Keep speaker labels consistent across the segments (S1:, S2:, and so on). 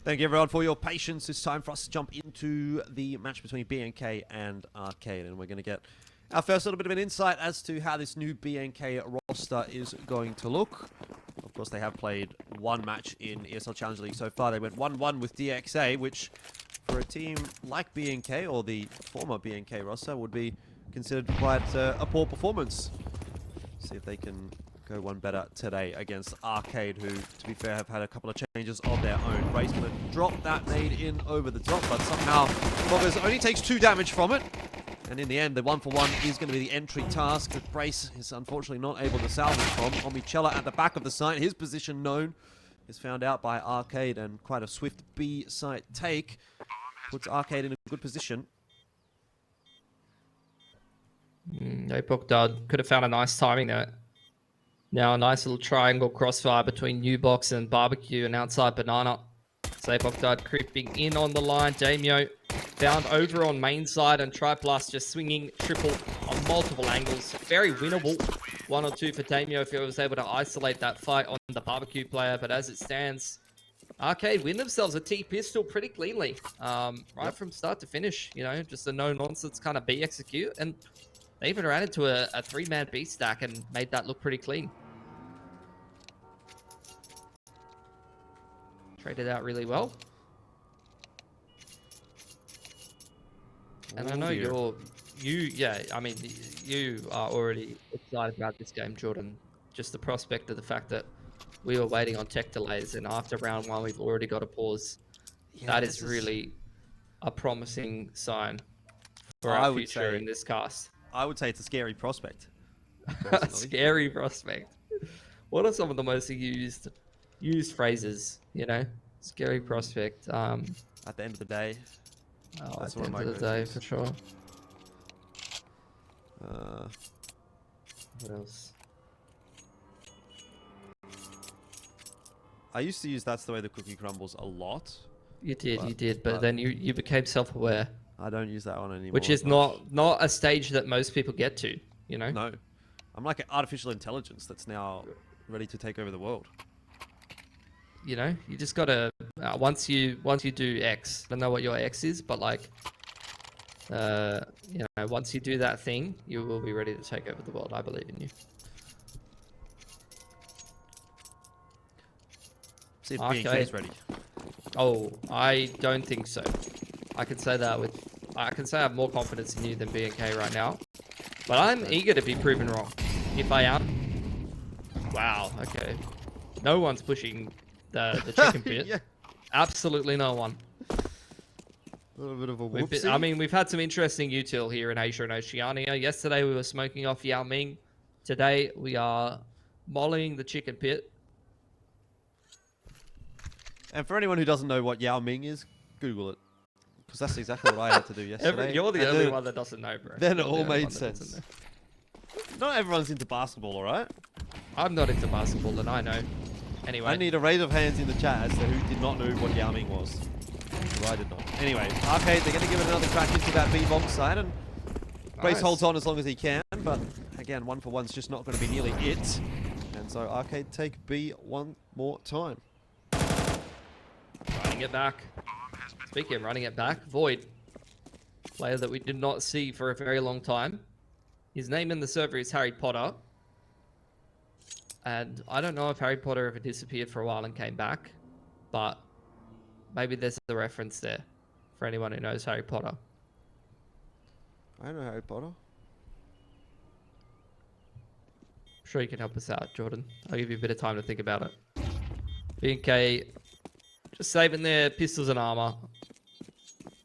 S1: Thank you everyone for your patience. It's time for us to jump into the match between BNK and Arcade, and we're going to get our first little bit of an insight as to how this new BNK roster is going to look. Of course, they have played one match in ESL Challenge League so far. They went 1-1 with DXA, which for a team like BNK, or the former BNK roster, would be considered quite a poor performance. See if they can go one better today against Arcade, who, to be fair, have had a couple of changes of their own. Brace going to drop that nade in over the top, but somehow Boggers only takes 2 damage from it. And in the end, the 1-for-1 is going to be the entry task that Brace is unfortunately not able to salvage from. Omichella at the back of the site, his position known, is found out by Arcade, and quite a swift B site take puts Arcade in a good position.
S2: Epoch Dud could have found a nice timing there. Now a nice little triangle crossfire between Newbox and Barbecue and outside Banana. So Epoch Dud creeping in on the line. Damio found over on main side, and Triplus just swinging triple on multiple angles. Very winnable. 1 or 2 for Damio if he was able to isolate that fight on the Barbecue player. But as it stands, Arcade win themselves a T-pistol pretty cleanly. Right from start to finish, you know, just a no-nonsense kind of B execute. And they even ran into a 3-man B stack and made that look pretty clean. Traded out really well. And I know you are already excited about this game, Jordan. Just the prospect of the fact that we were waiting on tech delays, and after round 1, we've already got a pause. Yeah, that is really a promising sign for our future in this cast.
S1: I would say it's a scary prospect.
S2: Scary prospect. What are some of the most used phrases, you know? Scary prospect.
S1: At the end of the day.
S2: At the end of the day, for sure. What else?
S1: I used to use "that's the way the cookie crumbles" a lot.
S2: You did, but then you became self-aware.
S1: I don't use that one anymore.
S2: Which is not a stage that most people get to, you know?
S1: No. I'm like an artificial intelligence that's now ready to take over the world.
S2: You know, you just gotta once you do X, I don't know what your X is, but like you know, once you do that thing, you will be ready to take over the world. I believe in you.
S1: See if BNK is ready.
S2: Oh, I don't think so. I can say I have more confidence in you than BNK right now. But I'm eager to be proven wrong. If I am. Wow, okay. No one's pushing the chicken pit. Yeah. Absolutely no one.
S1: A little bit of a whoopsie.
S2: I mean, we've had some interesting util here in Asia and Oceania. Yesterday we were smoking off Yao Ming. Today we are mollying the chicken pit.
S1: And for anyone who doesn't know what Yao Ming is, Google it. Because that's exactly what I had to do yesterday.
S2: You're the only one that doesn't know, bro.
S1: Then it all made sense. Not everyone's into basketball, alright?
S2: I'm not into basketball, and I know. Anyway.
S1: I need a raise of hands in the chat as to who did not know what Yao Ming was. So I did not. Anyway, Arcade, they're going to give it another crack into that B-bomb side, and Brace holds on as long as he can, but again, 1-for-1's just not going to be nearly it. And so Arcade take B one more time.
S2: Running it back. Speaking of running it back, Void. Player that we did not see for a very long time. His name in the server is Harry Potter. And I don't know if Harry Potter ever disappeared for a while and came back. But maybe there's a reference there for anyone who knows Harry Potter.
S1: I know Harry Potter.
S2: I'm sure you can help us out, Jordan. I'll give you a bit of time to think about it. BNK just saving their pistols and armor.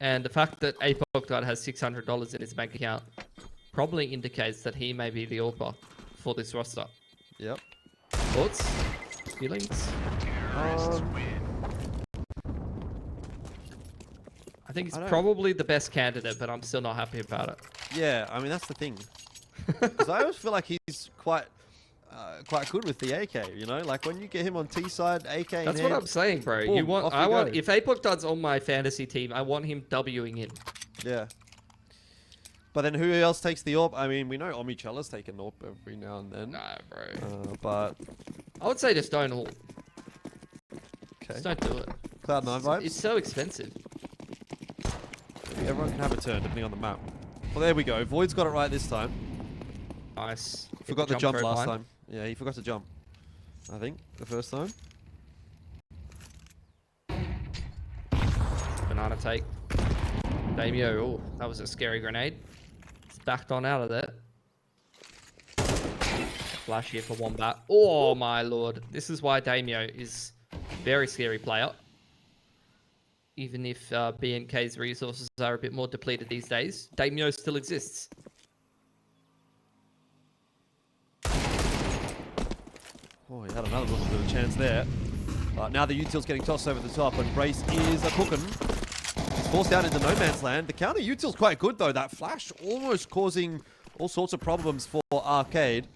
S2: And the fact that Epoch Dud has $600 in his bank account probably indicates that he may be the AWPer for this roster.
S1: Yep.
S2: Thoughts? Feelings?
S1: I
S2: think he's probably the best candidate, but I'm still not happy about it.
S1: Yeah, I mean, that's the thing. Because I always feel like he's quite good with the AK, you know? Like, when you get him on T side, AK in
S2: That's
S1: hand,
S2: what I'm saying, bro.
S1: boom,
S2: If Epoch Dud's on my fantasy team, I want him Wing in.
S1: Yeah. But then who else takes the AWP? I mean, we know Omichella's taken AWP every now and then.
S2: Nah, bro.
S1: But
S2: I would say just don't all.
S1: Okay.
S2: Just don't do it.
S1: Cloud9 vibes.
S2: It's so expensive.
S1: Maybe everyone can have a turn depending on the map. Well, there we go. Void's got it right this time.
S2: Nice.
S1: Forgot the jump
S2: throw
S1: last
S2: line.
S1: time. Yeah, he forgot to jump. I think the first time.
S2: Banana take. Damio. Oh, that was a scary grenade. It's backed on out of there. Flash here for Wombat. Oh my lord. This is why Damio is a very scary player. Even if BNK's resources are a bit more depleted these days, Damio still exists.
S1: Oh, he had another little bit of a chance there. But now the util's getting tossed over the top, and Brace is a cooking. He's forced down into no man's land. The counter util's quite good though. That flash almost causing all sorts of problems for Arcade.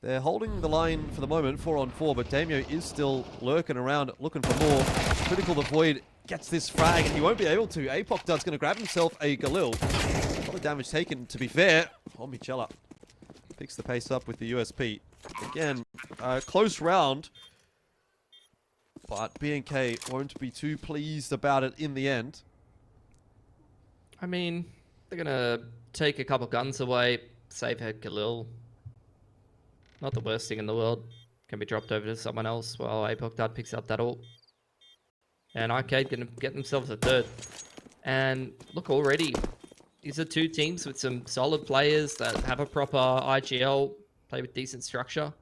S1: They're holding the line for the moment, 4-on-4, but Damio is still lurking around looking for more. Critical the Void gets this frag, and he won't be able to. Apoc Dud's going to grab himself a Galil. A lot of damage taken, to be fair. Omichella picks the pace up with the USP. Again, close round, but BNK won't be too pleased about it in the end.
S2: I mean, they're going to take a couple guns away, save head Galil. Not the worst thing in the world. Can be dropped over to someone else while Apoc Dud picks up that ult. And Arcade going to get themselves a third. And look, already, these are two teams with some solid players that have a proper IGL, play with decent structure.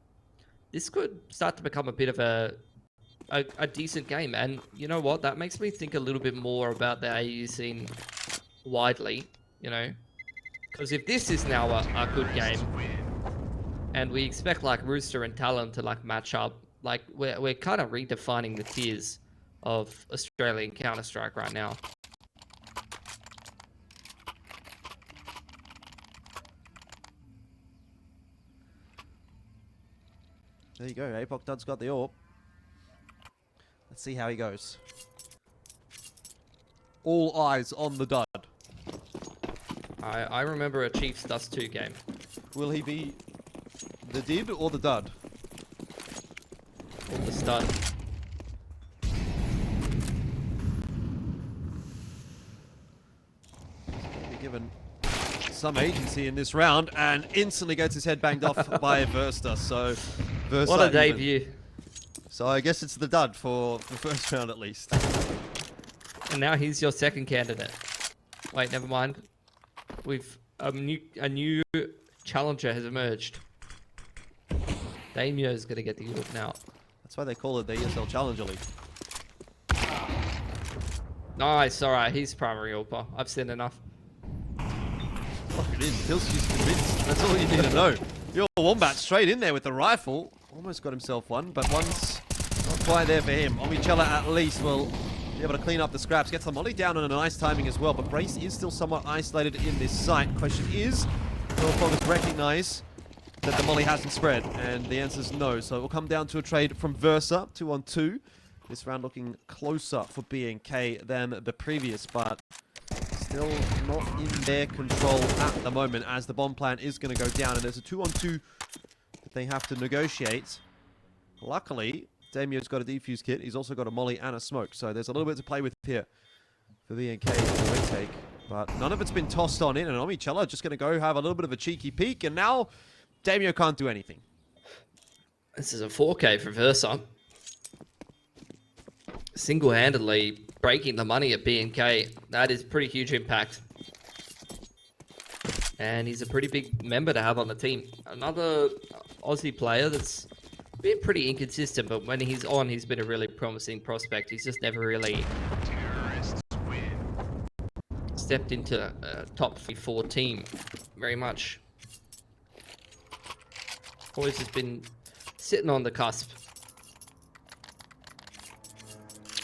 S2: This could start to become a bit of a decent game. And you know what? That makes me think a little bit more about the AU scene widely, you know. Because if this is now a good game, and we expect like Rooster and Talon to like match up, like we're kind of redefining the tiers of Australian Counter-Strike right now.
S1: There you go, Apoc Dud's got the AWP. Let's see how he goes. All eyes on the Dud.
S2: I remember a Chiefs Dust 2 game.
S1: Will he be the Did or the Dud?
S2: Or the stud.
S1: Be given some agency in this round and instantly gets his head banged off by Versta. So Versta
S2: What a
S1: even.
S2: debut.
S1: So I guess it's the Dud for the first round at least.
S2: And now he's your second candidate. Wait, never mind. We've a new challenger has emerged. Damio's gonna get the ult now.
S1: That's why they call it the ESL Challenger League.
S2: Nice, alright, he's primary ulper. I've seen enough.
S1: Lock it in. Pilsky's convinced. That's all you need to know. Your Wombat straight in there with the rifle. Almost got himself one, but one's not quite there for him. Omichella at least will be able to clean up the scraps. Gets the molly down on a nice timing as well, but Brace is still somewhat isolated in this site. Question is, will Focus recognize that the molly hasn't spread? And the answer is no. So it will come down to a trade from Versa, 2-on-2. This round looking closer for BNK than the previous, but still not in their control at the moment, as the bomb plant is going to go down, and there's a 2-on-2 that they have to negotiate. Luckily, Damio's got a defuse kit. He's also got a molly and a smoke, so there's a little bit to play with here for BNK in the retake. But none of it's been tossed on in, and Omichella just going to go have a little bit of a cheeky peek, and now Damio can't do anything.
S2: This is a 4K for Versa. Single-handedly breaking the money at BNK. That is pretty huge impact. And he's a pretty big member to have on the team. Another Aussie player that's been pretty inconsistent, but when he's on, he's been a really promising prospect. He's just never really stepped into a top 4 team very much. Always has been sitting on the cusp.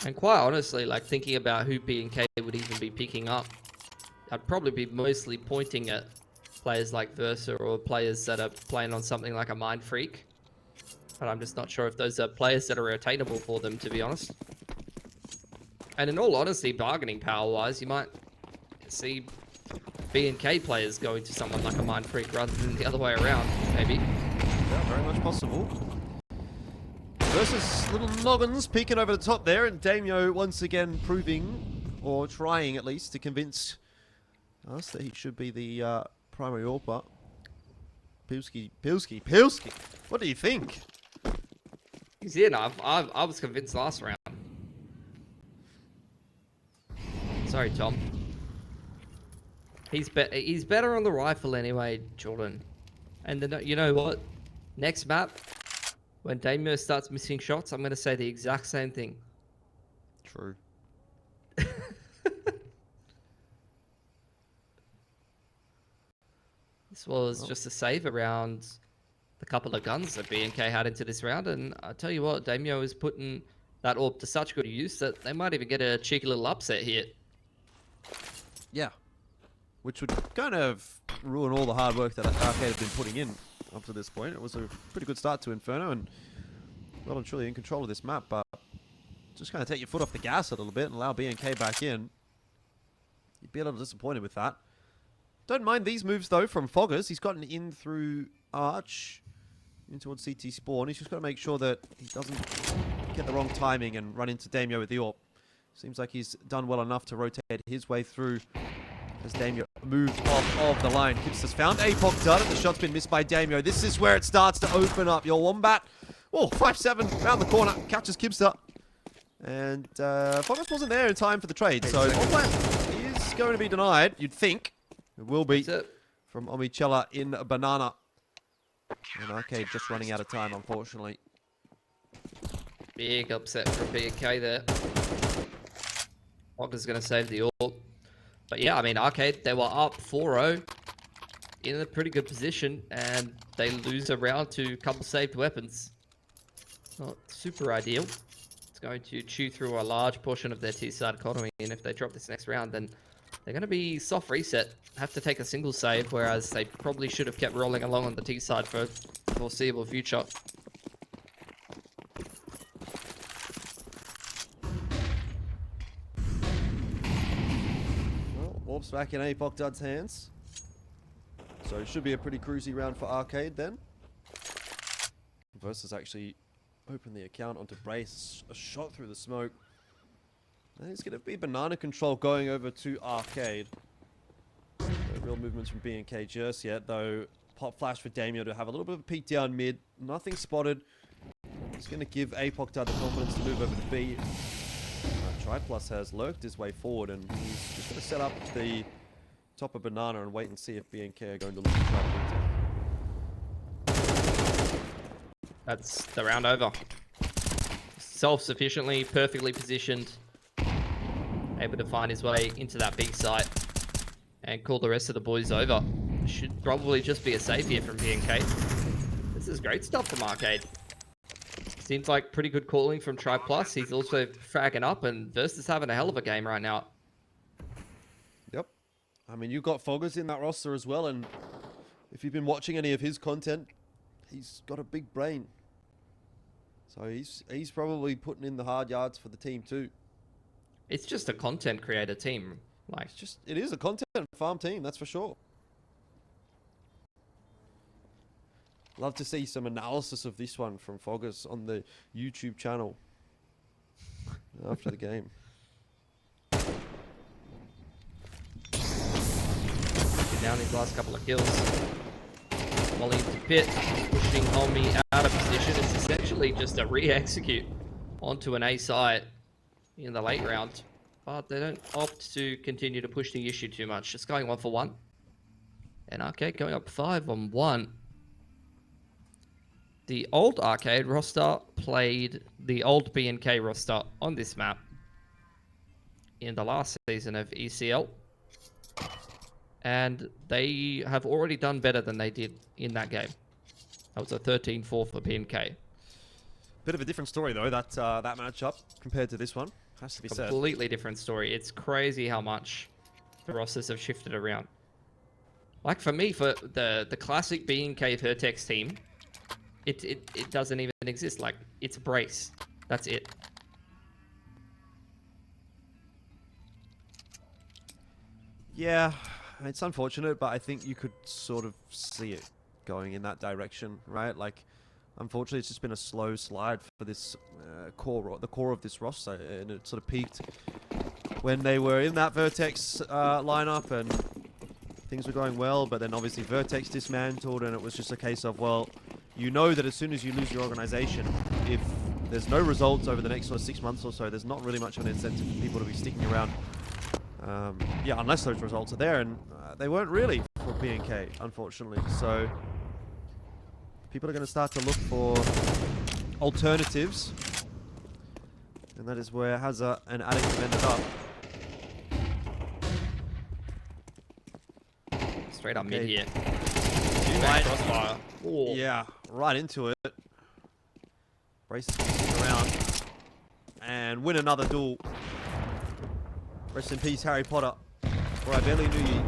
S2: And quite honestly, like thinking about who BNK would even be picking up, I'd probably be mostly pointing at players like Versa or players that are playing on something like a Mind Freak. But I'm just not sure if those are players that are attainable for them, to be honest. And in all honesty, bargaining power-wise, you might see BNK players going to someone like a Mind Freak rather than the other way around, maybe.
S1: Yeah, very much possible. versus little Noggins peeking over the top there, and Damio once again proving, or trying at least, to convince us that he should be the primary AWPer. Pilski. What do you think?
S2: He's in. I was convinced last round. Sorry, Tom. He's better on the rifle anyway, Jordan. And then, you know what? Next map, when Damir starts missing shots, I'm going to say the exact same thing.
S1: True.
S2: This was just a save around the couple of guns that BNK had into this round. And I tell you what, Damio is putting that AWP to such good use that they might even get a cheeky little upset here.
S1: Yeah. Which would kind of ruin all the hard work that Arcade have been putting in up to this point. It was a pretty good start to Inferno and well and truly in control of this map, but just kind of take your foot off the gas a little bit and allow BNK back in. You'd be a little disappointed with that. Don't mind these moves though from Foggers. He's gotten in through Arch in towards CT spawn. He's just got to make sure that he doesn't get the wrong timing and run into Damio with the AWP. Seems like he's done well enough to rotate his way through as Damio moved off of the line. Kipster's found APOC done it. The shot's been missed by Damio. This is where it starts to open up. Your Wombat. Oh, 5-7 round the corner. Catches Kipster. And Foggers wasn't there in time for the trade. So Wombat is going to be denied, you'd think. It will be from Omichella in Banana. And Arcade just running out of time, unfortunately.
S2: Big upset from BNK there. Foggers going to save the AWP. But yeah, I mean, Arcade, they were up 4-0 in a pretty good position, and they lose a round to a couple saved weapons. Not super ideal. It's going to chew through a large portion of their T-side economy, and if they drop this next round, then they're going to be soft reset. Have to take a single save, whereas they probably should have kept rolling along on the T-side for the foreseeable future.
S1: Warp's back in APOC Dud's hands. So it should be a pretty cruisy round for Arcade then. Versus actually open the account onto Brace. A shot through the smoke. And it's going to be banana control going over to Arcade. No real movements from BNK just yet, though. Pop flash for Damio to have a little bit of a peek down mid. Nothing spotted. It's going to give APOC Dud the confidence to move over to B. Triplus has lurked his way forward, and he's just going to set up the top of Banana and wait and see if BNK are going to look to try to beat it.
S2: That's the round over. Self-sufficiently, perfectly positioned. Able to find his way into that big site and call the rest of the boys over. Should probably just be a save here from BNK. This is great stuff from Arcade. Seems like pretty good calling from Triplus. He's also fragging up, and Versus having a hell of a game right now.
S1: Yep. I mean, you've got Foggers in that roster as well, and if you've been watching any of his content, he's got a big brain. So he's probably putting in the hard yards for the team too.
S2: It's just a content creator team. Like,
S1: it is a content farm team, that's for sure. Love to see some analysis of this one from Foggers on the YouTube channel after the game.
S2: Down his last couple of kills. Molly into pit, pushing Omi out of position. It's essentially just a re-execute onto an A site in the late round. But they don't opt to continue to push the issue too much. Just going 1 for 1. And Arcade going up 5-on-1. The old Arcade roster played the old BNK roster on this map in the last season of ECL. And they have already done better than they did in that game. That was a 13-4 for BNK.
S1: Bit of a different story though, that matchup compared to this one. Has to be said.
S2: Completely different story. It's crazy how much the rosters have shifted around. Like for me, for the classic BNK Vertex team, it doesn't even exist. Like, it's Brace. That's it.
S1: Yeah, it's unfortunate, but I think you could sort of see it going in that direction, right? Like, unfortunately, it's just been a slow slide for this the core of this roster, and it sort of peaked when they were in that Vertex lineup and things were going well, but then obviously Vertex dismantled, and it was just a case of, well, you know that as soon as you lose your organization, if there's no results over the next sort of 6 months or so, there's not really much of an incentive for people to be sticking around. Yeah, unless those results are there, and they weren't really for B&K, unfortunately. So people are going to start to look for alternatives, and that is where Hazza and Addict have ended up.
S2: Straight up mid here.
S1: Right.
S2: Crossfire. Ooh.
S1: Yeah, right into it. Brace is going to stick around and win another duel. Rest in peace, Harry Potter, or I barely knew you.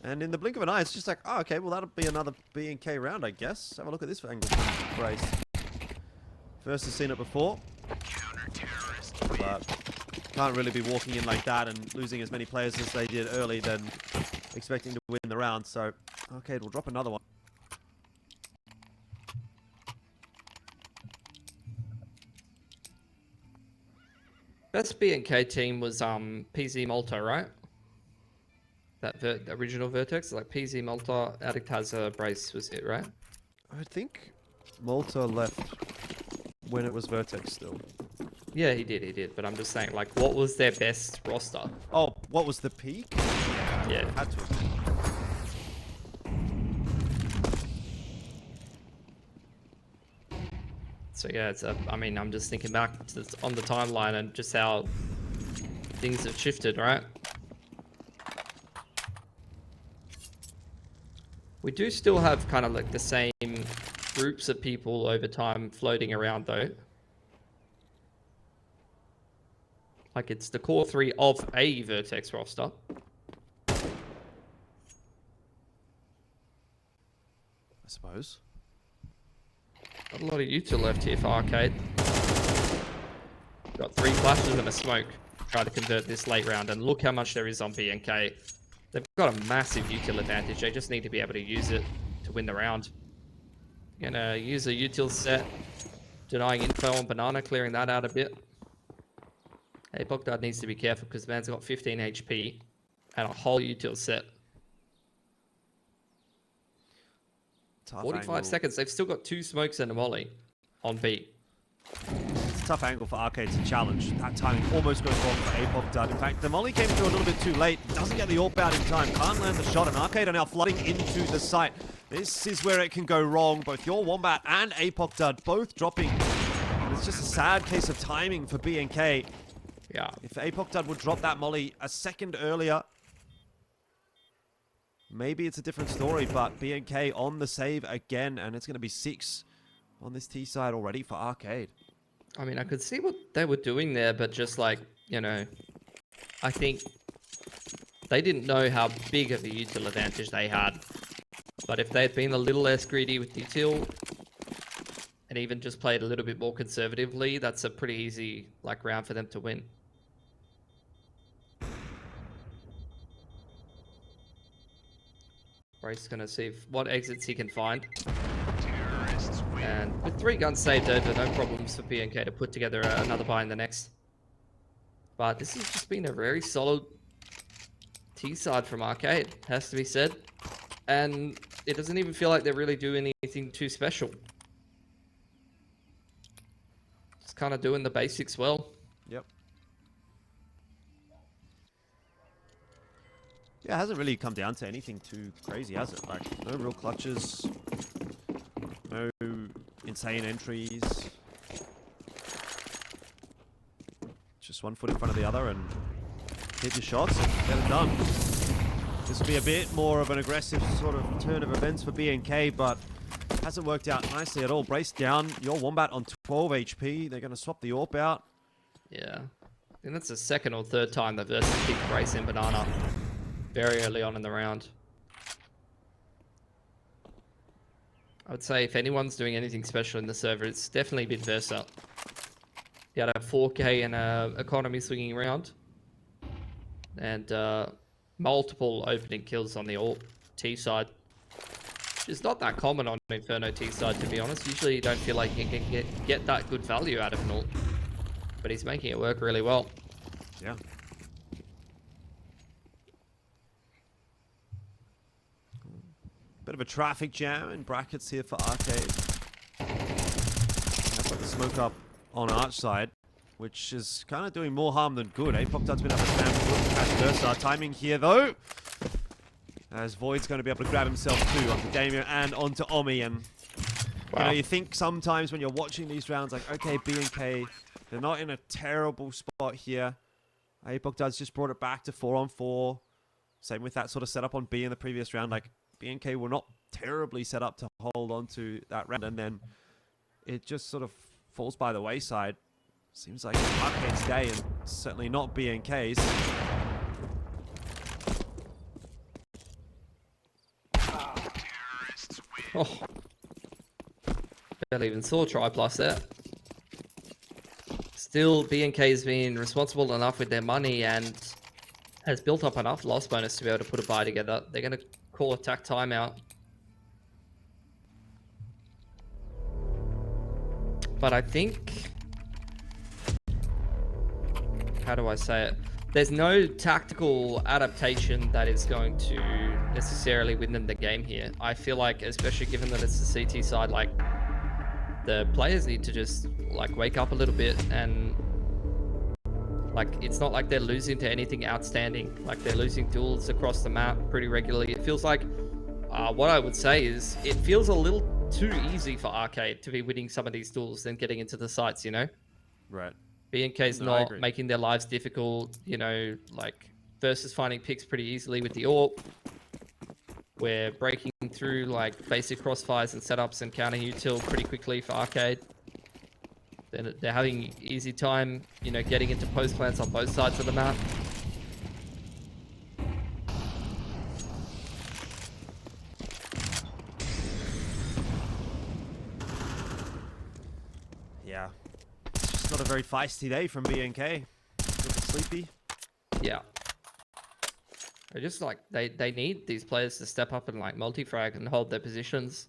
S1: And in the blink of an eye, it's just like, oh, okay, well, that'll be another B&K round, I guess. Have a look at this angle from Brace. First has seen it before, but can't really be walking in like that and losing as many players as they did early, then expecting to win the round. So, okay, we'll drop another one.
S2: Best B&K team was PZ Malta, right? That the original Vertex, like PZ Malta, Addict Hazza, Brace was it, right?
S1: I think Malta left when it was Vertex still.
S2: Yeah, he did. But I'm just saying, like, what was their best roster?
S1: Oh, what was the peak?
S2: Yeah.
S1: Had to.
S2: So yeah, it's I mean, I'm just thinking back to on the timeline and just how things have shifted, right? We do still have kind of like the same groups of people over time floating around though. Like it's the core 3 of a Vertex roster.
S1: I suppose.
S2: Got a lot of util left here for Arcade. Got 3 flashes and a smoke. Try to convert this late round, and look how much there is on B&K. They've got a massive util advantage. They just need to be able to use it to win the round. Gonna use a util set, denying info on Banana, clearing that out a bit. Hey, Bogdad needs to be careful because the man's got 15 HP and a whole util set.
S1: Tough
S2: 45
S1: angle.
S2: seconds. They've still got 2 smokes and a molly on B.
S1: It's a tough angle for Arcade to challenge. That timing almost goes wrong for Apok. In fact, the molly came through a little bit too late. Doesn't get the AWP out in time. Can't land the shot, and Arcade are now flooding into the site. This is where it can go wrong. Both your Wombat and Apok both dropping. And it's just a sad case of timing for B&K.
S2: Yeah.
S1: If Apok would drop that molly a second earlier, maybe it's a different story, but B&K on the save again, and it's going to be 6 on this T side already for Arcade.
S2: I mean, I could see what they were doing there, but just like, you know, I think they didn't know how big of a util advantage they had. But if they had been a little less greedy with util and even just played a little bit more conservatively, that's a pretty easy like round for them to win. Brace gonna see what exits he can find. And with 3 guns saved over, no problems for B&K to put together another buy in the next. But this has just been a very solid T side from Arcade, has to be said. And it doesn't even feel like they're really doing anything too special. Just kind of doing the basics well.
S1: Yep. Yeah, it hasn't really come down to anything too crazy, has it? Like, no real clutches, no insane entries. Just one foot in front of the other and hit your shots and get it done. This will be a bit more of an aggressive sort of turn of events for B&K, but hasn't worked out nicely at all. Brace down, your Wombat on 12 HP. They're going to swap the AWP out.
S2: Yeah. I think that's the 2nd or 3rd time they've versus picked Brace and Banana very early on in the round. I would say if anyone's doing anything special in the server, it's definitely been Versa. He had a 4K and a economy swinging around. And multiple opening kills on the AWP T side. Which is not that common on Inferno T side, to be honest. Usually you don't feel like you can get that good value out of an ult. But he's making it work really well.
S1: Yeah. Bit of a traffic jam in brackets here for Arcade. That's like the smoke up on Arch side, which is kind of doing more harm than good. Pop-Tart's been up a spam for catch Versa. Timing here though, as Void's going to be able to grab himself too onto Damien and onto Omi. And
S2: Wow.
S1: you know, you think sometimes when you're watching these rounds, like, okay, B&K, they're not in a terrible spot here. Pop-Tart's just brought it back to 4-on-4. Same with that sort of setup on B in the previous round. Like, B&K were not terribly set up to hold on to that round, and then it just sort of falls by the wayside. Seems like it's Arcade's day, and certainly not B&K's.
S2: Oh. Barely even saw Try Plus there. Still, B&K's been responsible enough with their money and has built up enough loss bonus to be able to put a buy together. They're going to call attack timeout. But I think... How do I say it? There's no tactical adaptation that is going to necessarily win them the game here. I feel like, especially given that it's the CT side, like, the players need to just, like, wake up a little bit and... Like, it's not like they're losing to anything outstanding. Like, they're losing duels across the map pretty regularly. It feels like, what I would say is, it feels a little too easy for Arcade to be winning some of these duels than getting into the sites, you know?
S1: Right.
S2: B&K's
S1: No, I
S2: not
S1: agree.
S2: making their lives difficult, you know, like, Versus finding picks pretty easily with the AWP. We're breaking through, like, basic crossfires and setups and counter util pretty quickly for Arcade. They're having easy time, you know, getting into post plants on both sides of the map.
S1: Yeah. It's just not a very feisty day from B&K. A little bit sleepy.
S2: Yeah. They're just like, they need these players to step up and, like, multi-frag and hold their positions.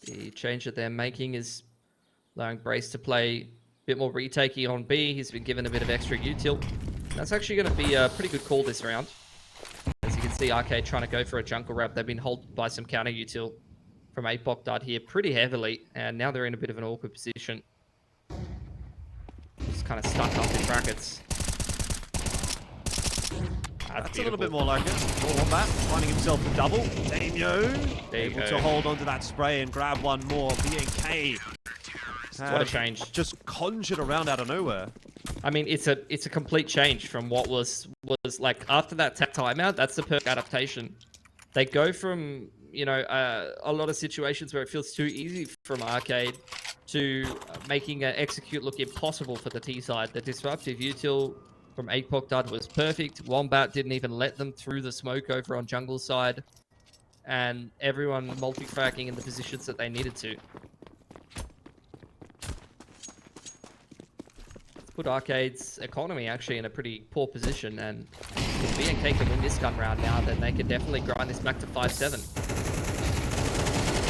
S2: The change that they're making is allowing Brace to play a bit more retaking on B. He's been given a bit of extra util. That's actually going to be a pretty good call this round. As you can see, Arcade trying to go for a jungle wrap. They've been held by some counter util from Pop-Tart here pretty heavily, and now they're in a bit of an awkward position. Just kind of stuck up in brackets.
S1: That's a little bit more like it. More Wombat finding himself a double. Damio able to hold onto that spray and grab one more. B&K.
S2: What a change.
S1: Just conjured around out of nowhere.
S2: I mean, it's a complete change from what was like after that tech timeout. That's the perk adaptation. They go from, you know, a lot of situations where it feels too easy from Arcade to making an execute look impossible for the T side. The disruptive util from Pop-Tart was perfect. Wombat didn't even let them through the smoke over on jungle side, and everyone multi-fracking in the positions that they needed to. Put Arcade's economy actually in a pretty poor position, and if B&K can win this gun round now, then they could definitely grind this back to 5-7.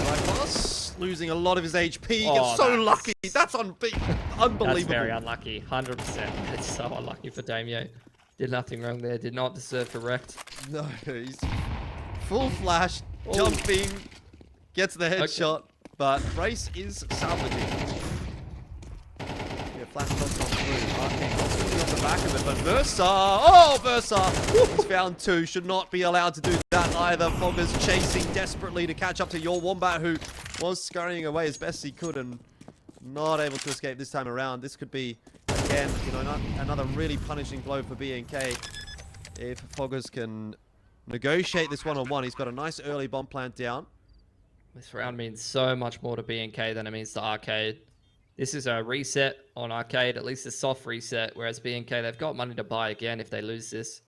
S1: Right, Boss losing a lot of his HP.
S2: Oh,
S1: Gets so lucky. That's unbelievable.
S2: That's very unlucky. 100%. It's so unlucky for Damio. Did nothing wrong there. Did not deserve to wrecked.
S1: No, he's full flash, jumping, gets the headshot, but Brace is salvaging. Yeah, flash dots on through. Arcade not swimming off the back of it, but Versa! Oh, Versa! He's found two. Should not be allowed to do that either. Fogger's chasing desperately to catch up to your Wombat, who was scurrying away as best he could and not able to escape this time around. This could be, again, you know, another really punishing blow for B&K if Foggers can negotiate this one-on-one. He's got a nice early bomb plant down.
S2: This round means so much more to B&K than it means to Arcade. This is a reset on Arcade, at least a soft reset, whereas B&K, they've got money to buy again if they lose this.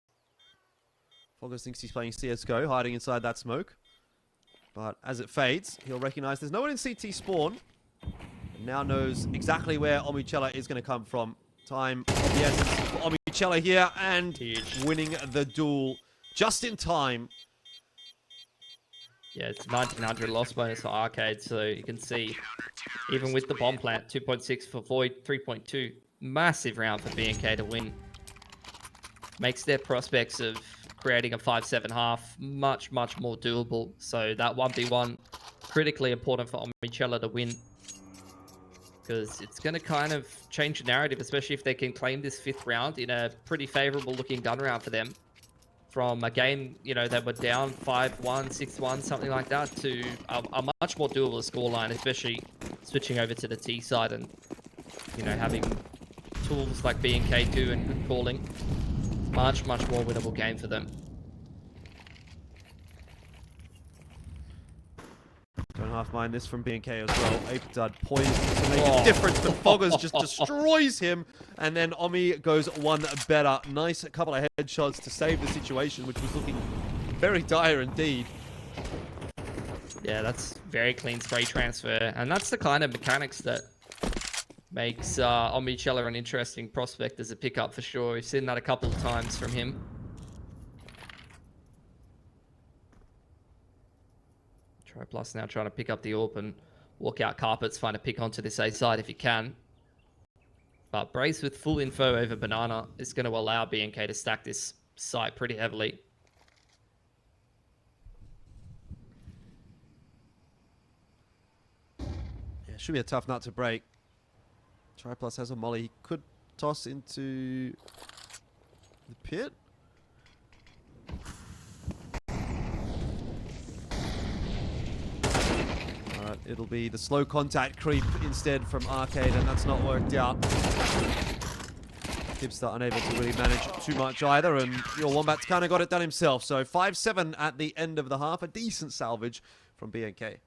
S1: Foggers thinks he's playing CSGO, hiding inside that smoke. But as it fades, he'll recognize there's no one in CT spawn. And now knows exactly where Omichella is going to come from Time of the essence for Omichella here, and
S2: Huge.
S1: winning the duel just in time.
S2: Yeah, it's 1900 loss bonus for Arcade, so you can see, even with the bomb plant, 2.6 for Void, 3.2. Massive round for BNK to win. Makes their prospects of creating a 5-7 half much, much more doable. So that 1v1, critically important for Omichella to win, because it's going to kind of change the narrative, especially if they can claim this 5th round in a pretty favorable looking gun round for them. From a game, you know, that were down 5-1, 6-1, something like that, to a much more doable scoreline, especially switching over to the T side and, you know, having tools like B&K do and good calling. Much, much more winnable game for them.
S1: Don't half mind this from B&K as well. Apedud poised to make a difference, but Foggers just destroys him. And then Omi goes one better. Nice couple of headshots to save the situation, which was looking very dire indeed.
S2: Yeah, that's very clean spray transfer. And that's the kind of mechanics that makes Omichella an interesting prospect as a pickup for sure. We've seen that a couple of times from him. TriPlus now trying to pick up the AWP and walk out carpets, find a pick onto this A side if he can. But Brace with full info over Banana is going to allow BNK to stack this site pretty heavily.
S1: Yeah, should be a tough nut to break. TriPlus has a molly. He could toss into the pit. Alright, it'll be the slow contact creep instead from Arcade, and that's not worked out. Kibster unable to really manage too much either, and your Wombat's kind of got it done himself. So 5-7 at the end of the half. A decent salvage from BNK.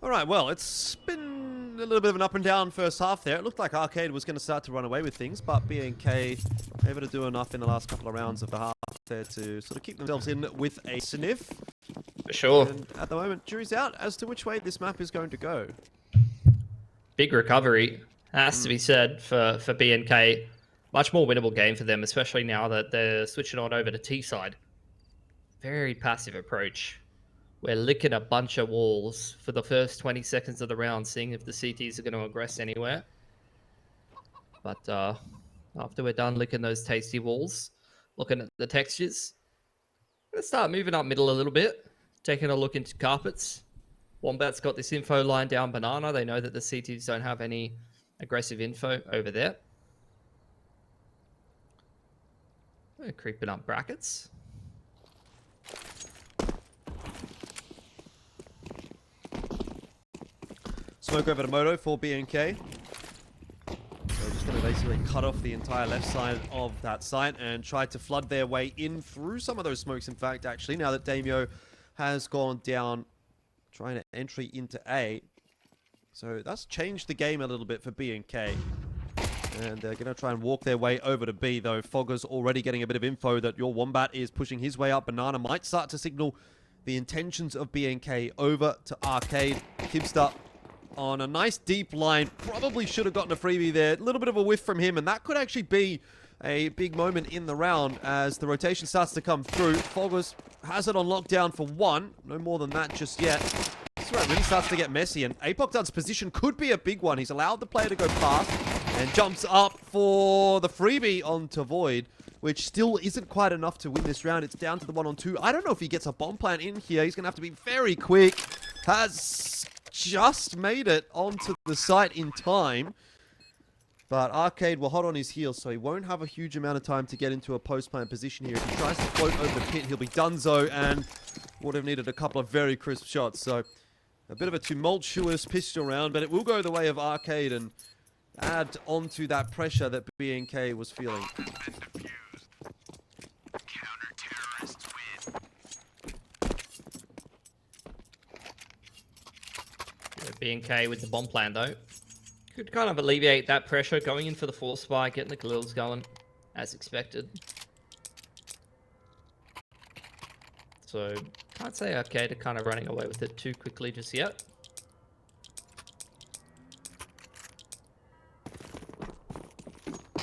S1: All right, well, it's been a little bit of an up and down first half there. It looked like Arcade was going to start to run away with things, but B&K able to do enough in the last couple of rounds of the half there to sort of keep themselves in with a sniff.
S2: For sure.
S1: And at the moment, jury's out as to which way this map is going to go.
S2: Big recovery, has to be said, for B&K. Much more winnable game for them, especially now that they're switching on over to T side. Very passive approach. We're licking a bunch of walls for the first 20 seconds of the round, seeing if the CTs are going to aggress anywhere. But after we're done licking those tasty walls, looking at the textures, let's start moving up middle a little bit, taking a look into carpets. Wombat's got this info line down banana. They know that the CTs don't have any aggressive info over there. We're creeping up brackets.
S1: Smoke over to Moto for B&K. So just going to basically cut off the entire left side of that site and try to flood their way in through some of those smokes, in fact, actually, now that Damio has gone down, trying to entry into A. So that's changed the game a little bit for B&K. And they're going to try and walk their way over to B, though. Fogger's already getting a bit of info that your Wombat is pushing his way up. Banana might start to signal the intentions of B&K over to Arcade. Kibster on a nice deep line. Probably should have gotten a freebie there. A little bit of a whiff from him, and that could actually be a big moment in the round as the rotation starts to come through. Foggers has it on lockdown for one. No more than that just yet. This is where it really starts to get messy, and Apokdud's position could be a big one. He's allowed the player to go past and jumps up for the freebie onto Void, which still isn't quite enough to win this round. It's down to the 1-on-2. I don't know if he gets a bomb plant in here. He's going to have to be very quick. Has just made it onto the site in time. But Arcade will hot on his heels, so he won't have a huge amount of time to get into a post-plant position here. If he tries to float over the pit, he'll be donezo and would have needed a couple of very crisp shots. So a bit of a tumultuous pistol round, but it will go the way of Arcade and add on to that pressure that B&K was feeling.
S2: B&K with the bomb plan, though. Could kind of alleviate that pressure, going in for the force spike, getting the Galils going, as expected. So, can't say Arcade are kind of running away with it too quickly just yet.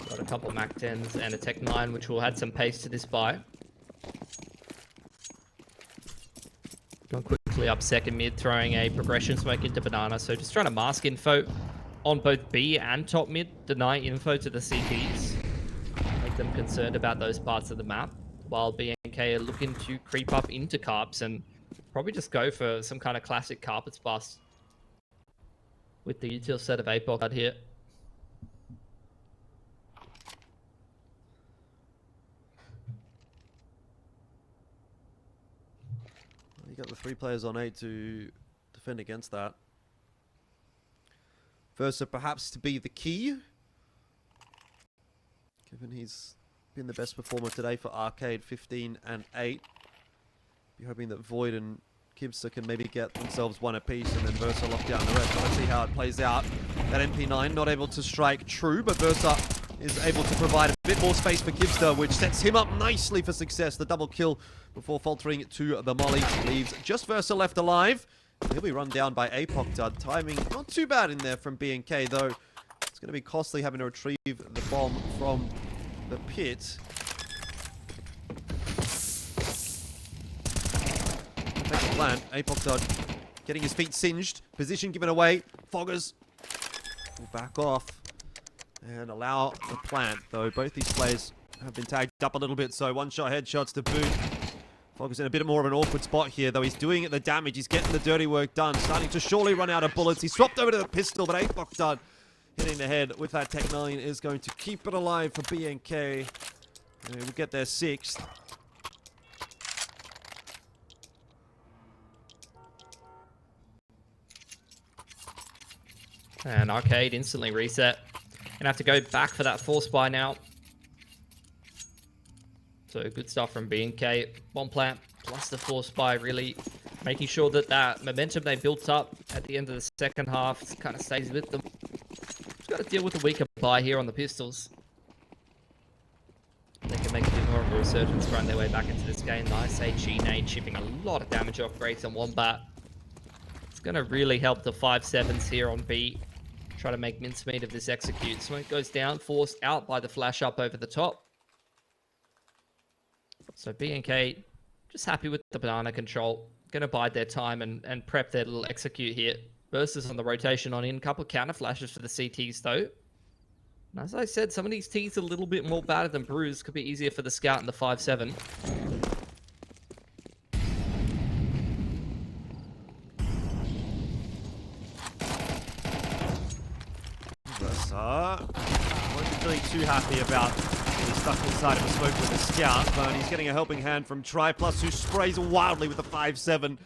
S2: Got a couple Mac 10s and a Tech 9, which will add some pace to this buy. Going quickly up second mid, throwing a progression smoke into Banana. So just trying to mask info on both B and top mid, deny info to the CTs, make them concerned about those parts of the map, while B&K are looking to creep up into Carps and probably just go for some kind of classic Carpets bust with the util set of Apok out here.
S1: You got the 3 players on 8 to defend against that. Versa perhaps to be the key, given he's been the best performer today for Arcade, 15 and 8. Be hoping that Void and Kibster can maybe get themselves one apiece and then Versa lock down the rest. Let's see how it plays out. That MP9 not able to strike true, but Versa is able to provide a bit more space for Kibster, which sets him up nicely for success. The double kill before faltering to the molly leaves just Versa left alive. He'll be run down by Apokdud. Timing not too bad in there from B&K, though it's going to be costly having to retrieve the bomb from the pit. Take the plant. Apokdud getting his feet singed. Position given away. Foggers will back off and allow the plant, though both these players have been tagged up a little bit, so one-shot headshots to boot. Foggers in a bit more of an awkward spot here, though he's doing the damage. He's getting the dirty work done. Starting to surely run out of bullets. He swapped over to the pistol, but Apokdud hitting the head with that Tech 9 is going to keep it alive for B&K. They will get their 6th.
S2: And Arcade instantly reset. Gonna have to go back for that force buy now. So good stuff from B&K. Bomb plant plus the force buy really Making sure that that momentum they built up at the end of the second half kind of stays with them. Just got to deal with the weaker buy here on the pistols. They can make a bit more of a resurgence, run their way back into this game. Nice HE nade, chipping a lot of damage off Grace and Wombat. It's going to really help the 5-7s here on B. Try to make mincemeat of this execute. Smoke goes down, forced out by the flash up over the top. So B&K just happy with the banana control. Going to bide their time and prep their little execute here. Versus on the rotation on in. Couple of counter flashes for the CTs though. And as I said, some of these T's are a little bit more battered than bruised. Could be easier for the scout and the 5-7.
S1: Versa won't be feeling too happy about being stuck inside of a smoke with a scout, but he's getting a helping hand from Triplus, who sprays wildly with the 5-7.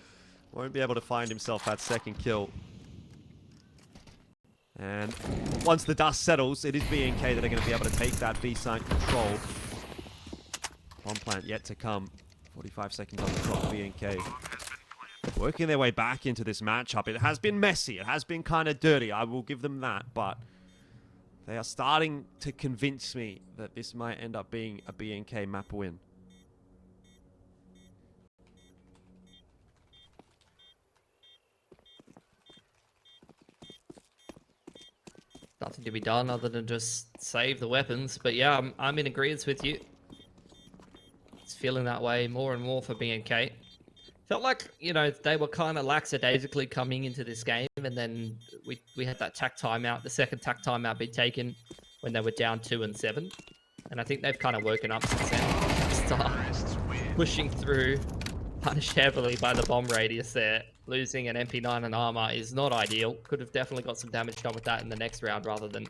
S1: Won't be able to find himself that second kill. And once the dust settles, it is B&K that are going to be able to take that B-site control. Bomb plant yet to come. 45 seconds on the clock, B&K. Working their way back into this matchup. It has been messy. It has been kind of dirty. I will give them that. But they are starting to convince me that this might end up being a B&K map win.
S2: Nothing to be done other than just save the weapons. But yeah, I'm in agreement with you. It's feeling that way more and more for B&K. Felt like, you know, they were kind of lackadaisically coming into this game, and then we had that tack timeout, the second tack timeout being taken when they were down 2-7. And I think they've kind of woken up since then. Start pushing through, punished heavily by the bomb radius there. Losing an MP9 and armor is not ideal. Could have definitely got some damage done with that in the next round rather than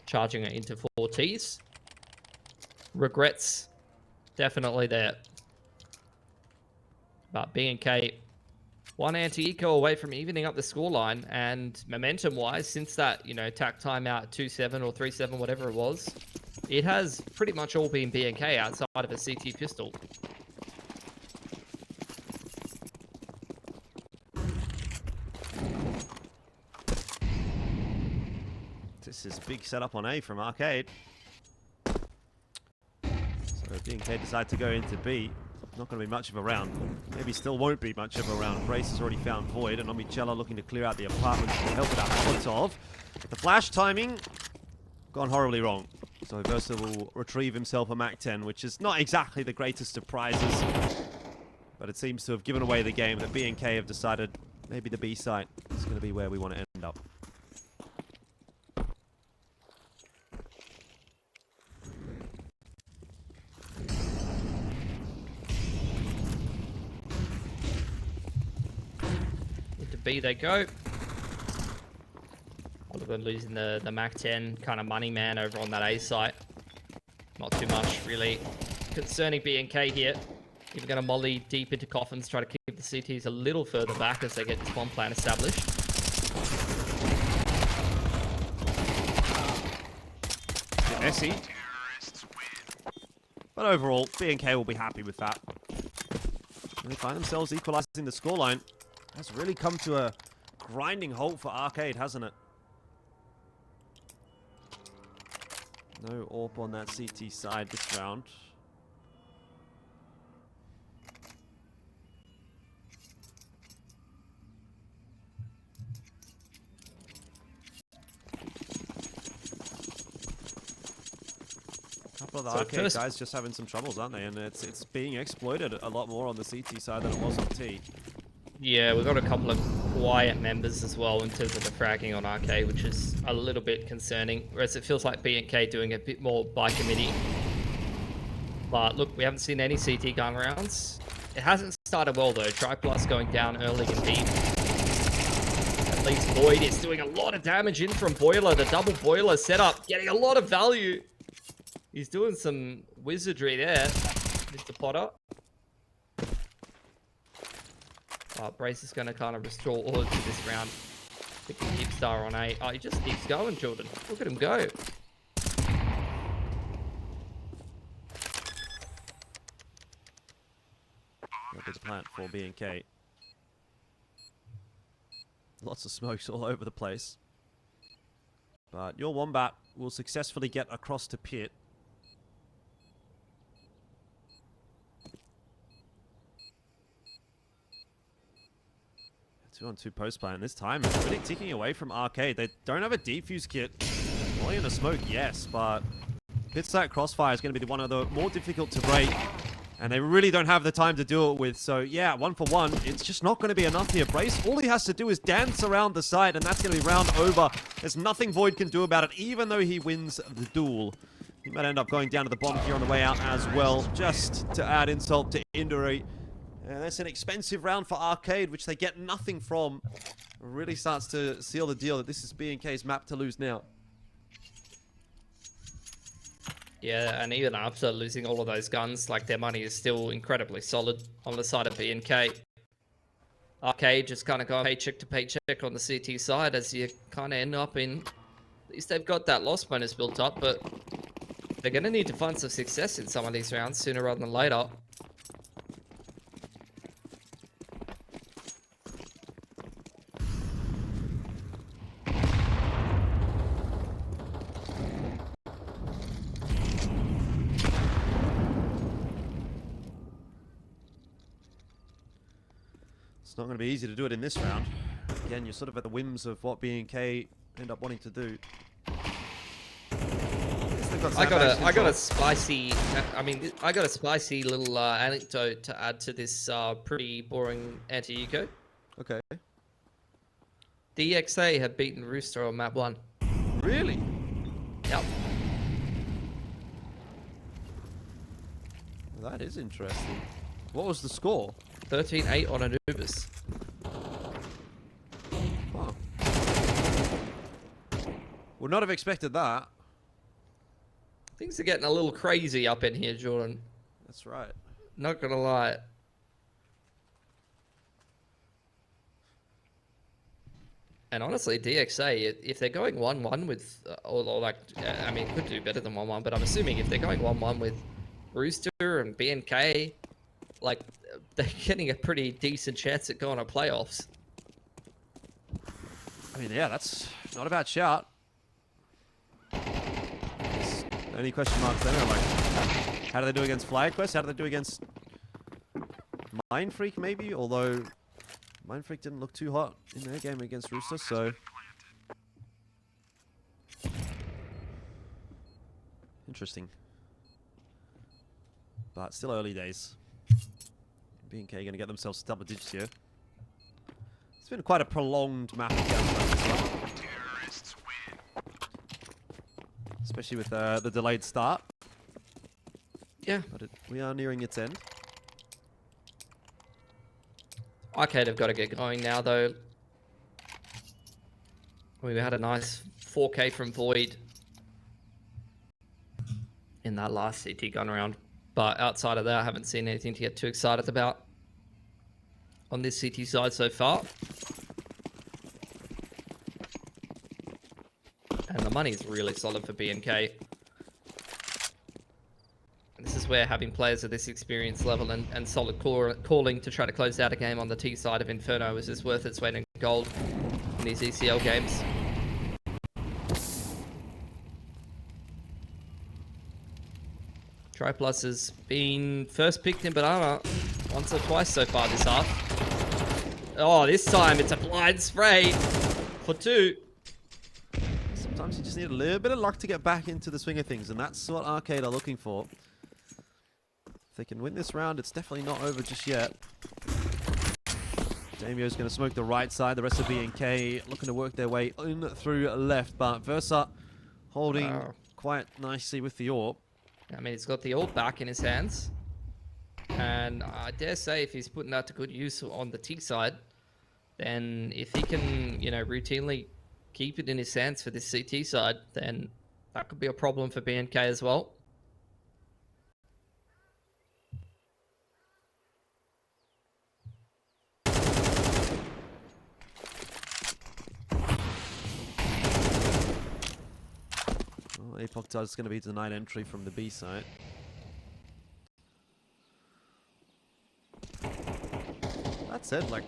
S2: charging it into 4Ts. Regrets definitely there. But B&K, one anti-eco away from evening up the scoreline, and momentum-wise, since that, you know, tack timeout 2-7 or 3-7, whatever it was, it has pretty much all been B&K outside of a CT pistol.
S1: This is big setup on A from Arcade. So B&K decide to go into B. Not going to be much of a round. Maybe still won't be much of a round. Brace has already found Void, and Omicella looking to clear out the apartment to help it out Molotov. The flash timing gone horribly wrong. So Versa will retrieve himself a Mac-10, which is not exactly the greatest of prizes. But it seems to have given away the game that B&K have decided maybe the B site is going to be where we want to end up.
S2: B they go. Oliver losing the Mac-10 kind of money man over on that A site. Not too much really concerning B&K here. Even going to molly deep into coffins, try to keep the CTs a little further back as they get this bomb plan established.
S1: Bit messy. But overall, B&K will be happy with that. And they find themselves equalizing the scoreline. Has really come to a grinding halt for Arcade, hasn't it? No AWP on that CT side this round. A couple of the Arcade guys just having some troubles, aren't they? And it's being exploited a lot more on the CT side than it was on T.
S2: Yeah, we've got a couple of quiet members as well in terms of the fragging on Arcade, which is a little bit concerning. Whereas it feels like B&K doing a bit more by committee. But look, we haven't seen any CT gun rounds. It hasn't started well though. Triplus going down early and deep. At least Void is doing a lot of damage in from Boiler. The double Boiler setup, getting a lot of value. He's doing some wizardry there, Mr. Potter. Brace is going to kind of restore order to this round. Picking Keepstar on A. Oh, he just keeps going, Jordan. Look at him go.
S1: That'll be the plant for B&K. Lots of smokes all over the place. But your Wombat will successfully get across to pit. Two-on-two post play, and this time it's really ticking away from Arcade. They don't have a defuse kit. Only in a smoke, yes, but pit site crossfire is going to be one of the more difficult to break. And they really don't have the time to do it with. So yeah, 1 for 1. It's just not going to be enough here. Brace, all he has to do is dance around the side, and that's going to be round over. There's nothing Void can do about it, even though he wins the duel. He might end up going down to the bottom here on the way out as well, just to add insult to injury. And that's an expensive round for Arcade, which they get nothing from. It really starts to seal the deal that this is B&K's map to lose now.
S2: Yeah, and even after losing all of those guns, like, their money is still incredibly solid on the side of B&K. Arcade just kind of going paycheck to paycheck on the CT side as you kind of end up in... At least they've got that loss bonus built up, but they're going to need to find some success in some of these rounds sooner rather than later.
S1: It's not going to be easy to do it in this round. Again, you're sort of at the whims of what B&K end up wanting to do. I
S2: got a spicy little anecdote to add to this pretty boring anti-eco.
S1: Okay.
S2: DXA have beaten Rooster on map 1.
S1: Really?
S2: Yep.
S1: That is interesting. What was the score?
S2: 13-8 on Anubis.
S1: Wow. Would not have expected that.
S2: Things are getting a little crazy up in here, Jordan.
S1: That's right.
S2: Not gonna lie. And honestly, DXA, if they're going 1-1 with, or like, I mean, could do better than 1-1, but I'm assuming if they're going 1-1 with Rooster and B&K, like, they're getting a pretty decent chance at going to playoffs.
S1: I mean, yeah, that's not a bad shout. Any question marks there? Like, how do they do against FlyQuest? How do they do against Mind Freak, maybe? Although Mind Freak didn't look too hot in their game against Rooster, so... Interesting. But still early days. B&K going to get themselves double digits here. It's been quite a prolonged map again, especially with the delayed start.
S2: Yeah.
S1: But we are nearing its end.
S2: Arcade have got to get going now, though. We had a nice 4K from Void in that last CT gun round. But outside of that, I haven't seen anything to get too excited about on this CT side so far. And the money is really solid for B&K. This is where having players of this experience level and solid calling to try to close out a game on the T side of Inferno is just worth its weight in gold in these ECL games. Triplus has been first picked in Banana once or twice so far this half. Oh, this time it's a blind spray for 2.
S1: Sometimes you just need a little bit of luck to get back into the swing of things, and that's what Arcade are looking for. If they can win this round, it's definitely not over just yet. Damio's going to smoke the right side. The rest of B&K looking to work their way in through left, but Versa holding quite nicely with the AWP.
S2: I mean, he's got the ult back in his hands. And I dare say if he's putting that to good use on the T side, then if he can, you know, routinely keep it in his hands for this CT side, then that could be a problem for B&K as well.
S1: Apoc does going to be denied entry from the B side. That said, like,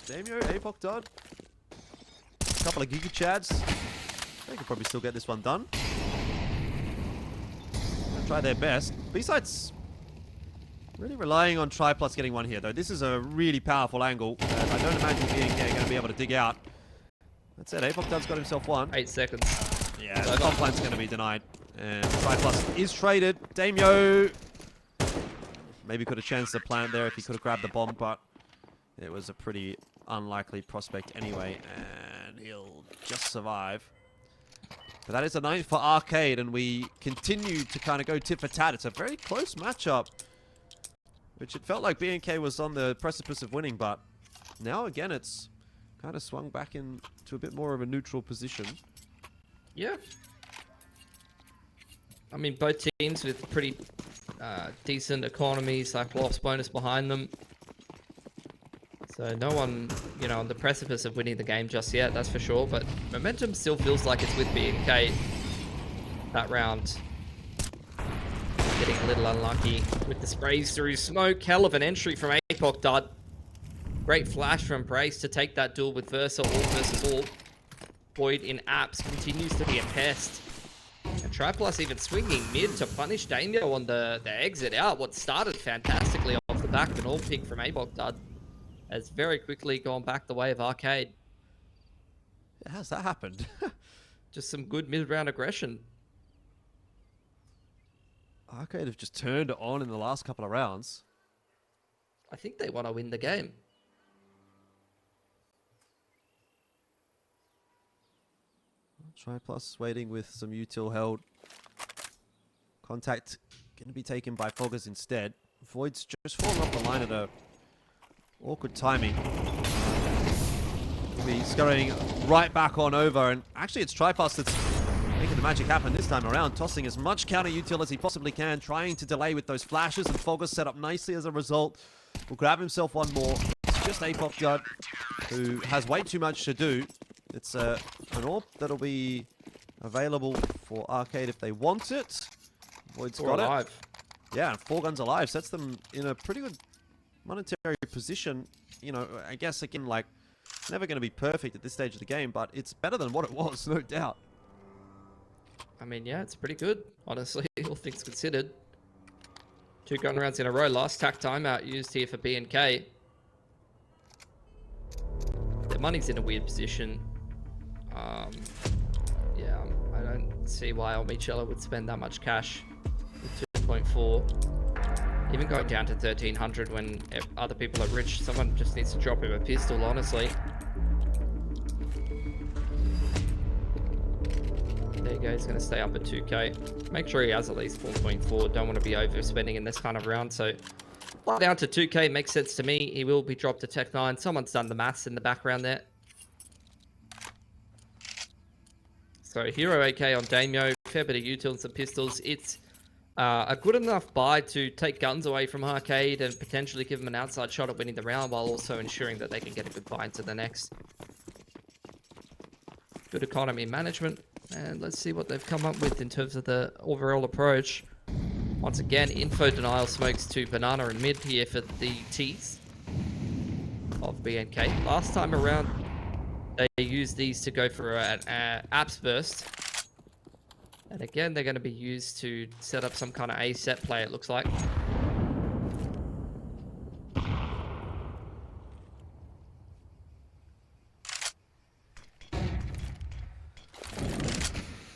S1: Damio, Apoc Dodd, A couple of Giga Chads. They could probably still get this one done. They'll try their best. B-Side's really relying on Try Plus getting one here, though. This is a really powerful angle that I don't imagine BNK are going to be able to dig out. That's it. Apoc Dud's got himself one.
S2: 8 seconds.
S1: Yeah, the top line's going to be denied. And Try Plus is traded. Damio maybe could have chanced the plant there if he could have grabbed the bomb, but it was a pretty unlikely prospect anyway, and he'll just survive. But that is a 9 for Arcade, and we continue to kind of go tit for tat. It's a very close matchup, which it felt like BNK was on the precipice of winning, but now again it's kind of swung back into a bit more of a neutral position.
S2: Yeah. I mean, both teams with pretty decent economies, like loss bonus behind them. So no one, you know, on the precipice of winning the game just yet, that's for sure. But momentum still feels like it's with BNK that round. Getting a little unlucky with the sprays through smoke. Hell of an entry from Apoc Dud. Great flash from Brace to take that duel with Versa, all versus all. Void in apps continues to be a pest. And Triplus even swinging mid to punish Damio on the exit out. What started fantastically off the back of an all pick from Apoc Dud has very quickly gone back the way of Arcade.
S1: How's that happened?
S2: Just some good mid-round aggression.
S1: Arcade have just turned it on in the last couple of rounds.
S2: I think they want to win the game.
S1: Try Plus waiting with some util held. Contact going to be taken by Foggers instead. Void's just falling off the line at a awkward timing. He'll be scurrying right back on over, and actually it's Try Plus that's making the magic happen this time around, tossing as much counter util as he possibly can, trying to delay with those flashes, and Foggers set up nicely as a result. Will grab himself one more. It's just Apoc Dud, who has way too much to do. It's an AWP that'll be available for Arcade if they want it. Void's got it. Yeah, and 4 guns alive sets them in a pretty good monetary position. You know, I guess, again, like, it's never going to be perfect at this stage of the game, but it's better than what it was, no doubt.
S2: I mean, yeah, it's pretty good, honestly, all things considered. 2 gun rounds in a row. Last tack timeout used here for B&K. Their money's in a weird position. Yeah, I don't see why Omichella would spend that much cash with 2.4. Even going down to 1300 when other people are rich. Someone just needs to drop him a pistol, honestly. There you go, he's going to stay up at 2k. Make sure he has at least 4.4. Don't want to be overspending in this kind of round, so down to 2k makes sense to me. He will be dropped to Tech 9. Someone's done the maths in the background there. So Hero AK on Damio, fair bit of utils and pistols. It's a good enough buy to take guns away from Arcade and potentially give them an outside shot at winning the round, while also ensuring that they can get a good buy into the next. Good economy management, and let's see what they've come up with in terms of the overall approach. Once again, info denial smokes to Banana and mid here for the T's of BNK. Last time around, they used these to go for an apps burst. And again, they're going to be used to set up some kind of A set play, it looks like.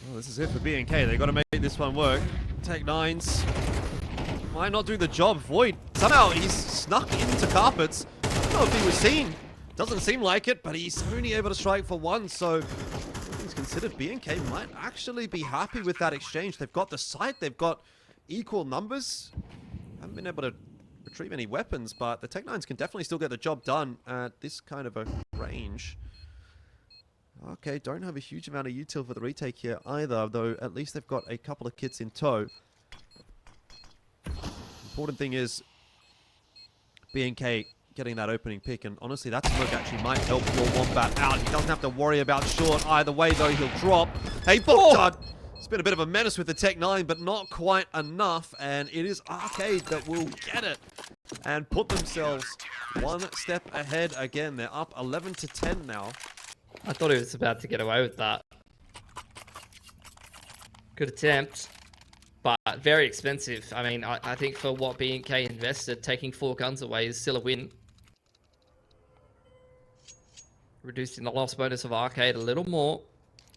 S1: Well, this is it for BNK. They've got to make this one work. Take 9s. Might not do the job. Void, somehow he's snuck into carpets. I don't know if he was seen. Doesn't seem like it, but he's only able to strike for 1, so things considered, BNK might actually be happy with that exchange. They've got the site, they've got equal numbers. Haven't been able to retrieve any weapons, but the Tech 9s can definitely still get the job done at this kind of a range. Okay, don't have a huge amount of util for the retake here either, though at least they've got a couple of kits in tow. Important thing is BNK getting that opening pick, and honestly that smoke actually might help your Wombat out. He doesn't have to worry about short either way, though. He'll drop. Hey, Bogdad! It's been a bit of a menace with the Tech 9, but not quite enough, and it is Arcade that will get it and put themselves one step ahead again. They're up 11 to 10 now.
S2: I thought he was about to get away with that. Good attempt, but very expensive. I mean, I think for what B&K invested, taking 4 guns away is still a win. Reducing the loss bonus of Arcade a little more.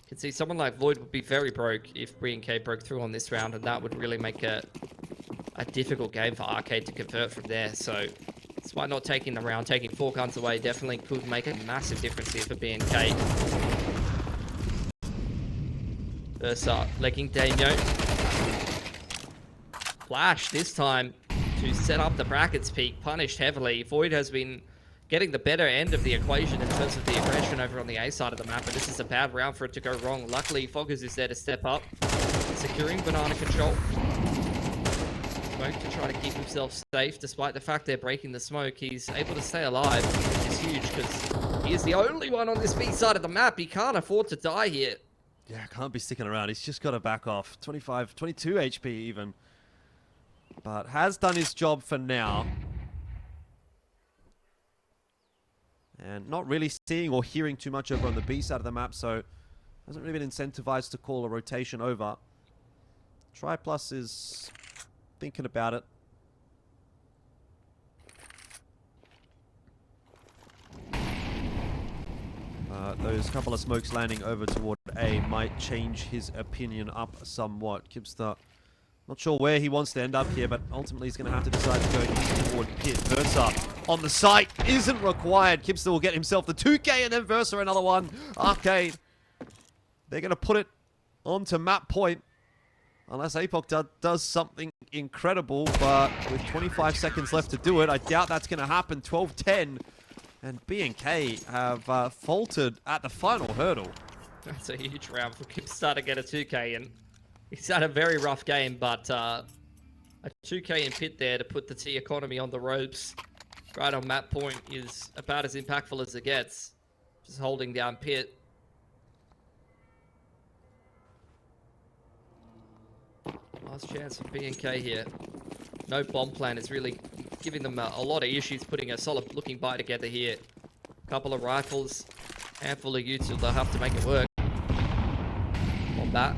S2: You can see someone like Void would be very broke if B&K broke through on this round, and that would really make it a difficult game for Arcade to convert from there. So, despite not taking the round, taking 4 guns away definitely could make a massive difference here for B&K. Versa, legging Damio. Flash this time to set up the brackets peak, punished heavily. Void has been getting the better end of the equation in terms of the aggression over on the A side of the map, but this is a bad round for it to go wrong. Luckily, Foggers is there to step up, securing banana control. Smoke to try to keep himself safe, despite the fact they're breaking the smoke. He's able to stay alive, which is huge, because he is the only one on this B side of the map. He can't afford to die here.
S1: Yeah, can't be sticking around. He's just got to back off. 25, 22 HP even. But has done his job for now. And not really seeing or hearing too much over on the B side of the map, so hasn't really been incentivized to call a rotation over. Triplus is thinking about it. Those couple of smokes landing over toward A might change his opinion up somewhat. Kipster, not sure where he wants to end up here, but ultimately he's going to have to decide to go east toward Pit. Versa on the site isn't required. Kipster will get himself the 2K and then Versa another one. Arcade. They're going to put it onto map point. Unless Apoc does something incredible, but with 25 seconds left to do it, I doubt that's going to happen. 12-10. And B&K have faltered at the final hurdle.
S2: That's a huge round for Kipster to get a 2K, and he's had a very rough game, but a 2K in Pit there to put the T economy on the ropes right on map point is about as impactful as it gets. Just holding down Pit. Last chance for B&K here. No bomb plan is really giving them a lot of issues putting a solid looking buy together here. Couple of rifles, handful of youths, they'll have to make it work. Combat,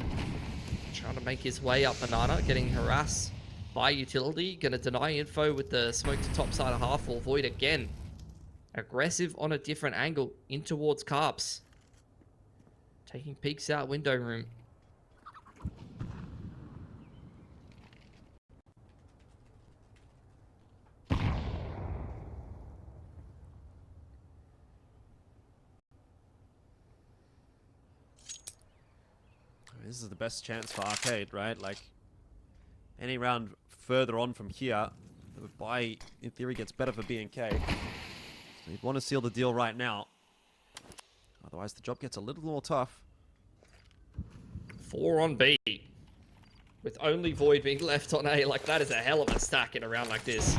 S2: trying to make his way up banana, getting harassed by utility. Gonna deny info with the smoke to top side of half or Void again. Aggressive on a different angle in towards Carps. Taking peeks out window room.
S1: This is the best chance for Arcade, right? Like, any round further on from here, the buy, in theory, gets better for B&K. So you'd want to seal the deal right now. Otherwise, the job gets a little more tough.
S2: 4 on B. With only Void being left on A, like, that is a hell of a stack in a round like this.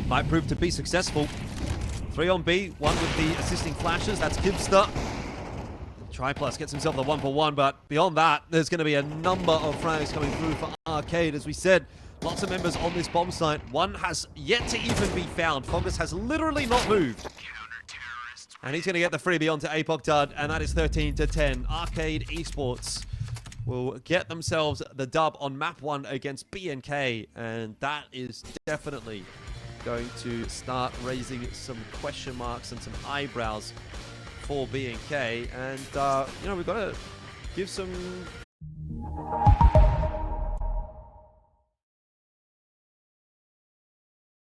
S1: Might prove to be successful. 3 on B, 1 with the assisting flashes. That's Kipster. Triplus gets himself the 1-for-1, but beyond that, there's going to be a number of frags coming through for Arcade. As we said, lots of members on this bomb site. One has yet to even be found. Foggers has literally not moved. And he's going to get the freebie onto Apoc Dud, and that is 13-10. Arcade Esports will get themselves the dub on map 1 against B&K, and that is definitely going to start raising some question marks and some eyebrows for B&K. And, you know, we've got to give some